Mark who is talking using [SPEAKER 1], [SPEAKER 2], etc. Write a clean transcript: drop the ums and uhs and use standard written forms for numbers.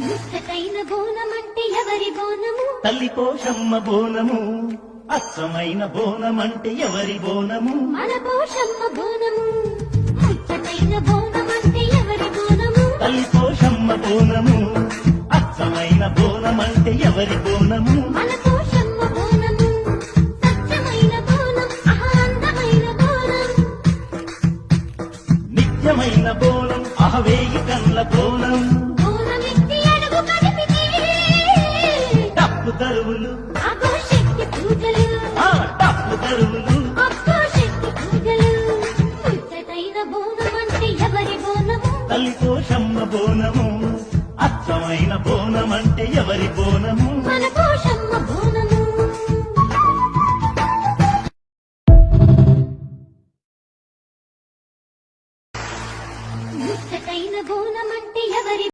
[SPEAKER 1] ముచ్చటైన బోనమంటే ఎవరి బోనము
[SPEAKER 2] తల్లి పోషమ్మ బోనము అచ్చమైన బోనమంటే ఎవరి బోనము
[SPEAKER 1] మన పోషమ్మ బోనము ముచ్చటైన బోనమంటే ఎవరి బోనము
[SPEAKER 2] తల్లి పోషమ్మ బోనము అచ్చమైన బోనమంటే ఎవరి బోనము
[SPEAKER 1] మన పోషమ్మ బోనము సత్యమైన బోనం అందమైన బోనం
[SPEAKER 2] నిత్యమైన బోనం అహవేయి కళ్ళ బోనం
[SPEAKER 1] బోనమెత్తి అడుగు కదిపితే
[SPEAKER 2] డప్పు దరువులు
[SPEAKER 1] అగో శక్తి పూజలు
[SPEAKER 2] డప్పు దరువులు
[SPEAKER 1] అబ్బో శక్తి పూజలు ముచ్చటైన బోనమంటే ఎవరి బోనము
[SPEAKER 2] తల్లి పోషమ్మ బోనము అచ్చమైన బోనమంటే ఎవరి బోనము